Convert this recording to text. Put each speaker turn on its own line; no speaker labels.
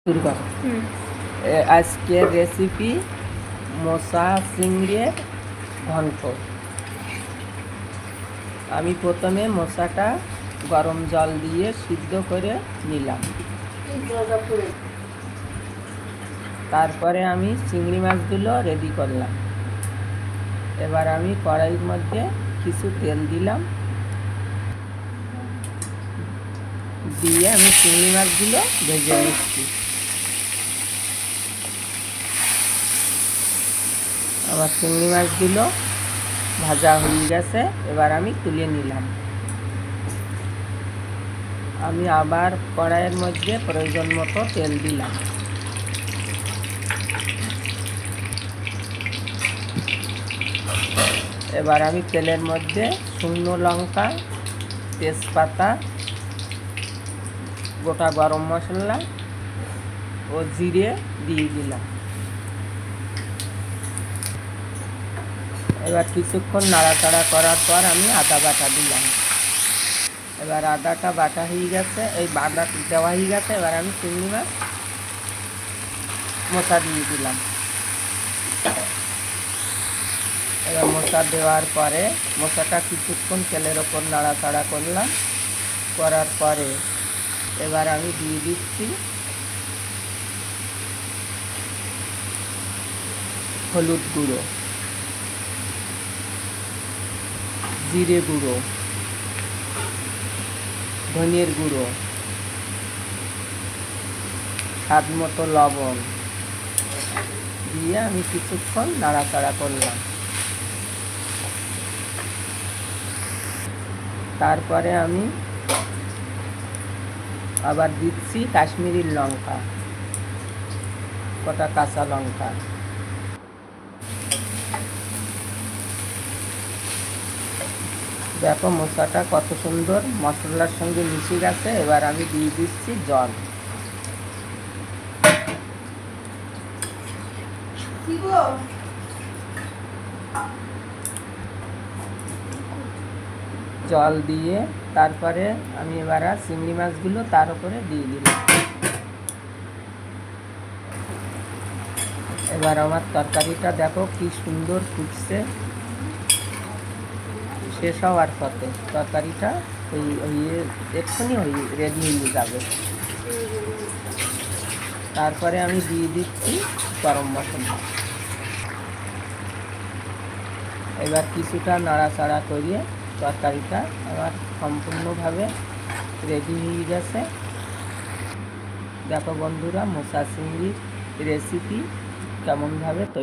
শুরু কর। আজকের রেসিপি মোচা চিংড়ির ঘন্ট। আমি প্রথমে মোচাটা গরম জল দিয়ে সিদ্ধ করে নিলাম। তারপরে আমি চিংড়ি মাছগুলো রেডি করলাম। এবার আমি কড়াইয়ের মধ্যে কিছু তেল দিলাম, দিয়ে আমি চিংড়ি মাছগুলো ভেজে নিচ্ছি। আমার চিংড়ি মাছগুলো ভাজা হয়ে গেছে, এবার আমি তুলে নিলাম। আমি আবার কড়াইয়ের মধ্যে প্রয়োজন মতো তেল দিলাম। এবার আমি তেলের মধ্যে শুকনো লঙ্কা, তেজপাতা, গোটা গরম মশলা ও জিরে দিয়ে দিলাম। এবার কিছুক্ষণ নাড়াচাড়া করার পর আমি আদা বাটা দিলাম। এবার আদাটা বাটা হয়ে গেছে, এই বাটা দেওয়া হয়ে গেছে। এবার আমি চিংড়ি মাছ মোচা দিয়ে দিলাম। এবার মোচা দেওয়ার পরে মোচাটা কিছুক্ষণ তেলের ওপর নাড়াচাড়া করলাম। করার পরে এবার আমি দিয়ে দিচ্ছি হলুদ গুঁড়ো, জিরে গুঁড়ো, ধনের গুঁড়ো, স্বাদ মতো লবণ দিয়ে আমি কিছুক্ষণ নাড়াচাড়া করলাম। তারপরে আমি আবার দিচ্ছি কাশ্মীরি লঙ্কা, কটা কাঁচা লঙ্কা। দেখো মোচাটা কত সুন্দর মশলার সঙ্গে মিশে গেছে। এবার আমি দিয়ে দিচ্ছি জল। জল দিয়ে তারপরে আমি এবার চিংড়ি মাছগুলো তার উপরে দিয়ে দিলাম। এবার আমার তরকারিটা দেখো কি সুন্দর ফুটছে, শেষ হওয়ার পথে। তরকারিটা এক্ষুনি রেডি হয়ে যাবে। তারপরে আমি দিয়ে দিচ্ছি গরম মশলা। এবার কিছুটা নাড়াচাড়া করিয়ে তরকারিটা আমার সম্পূর্ণভাবে রেডি হয়ে গেছে। দেখো বন্ধুরা, মোচা চিংড়ির রেসিপি কেমনভাবে তৈরি।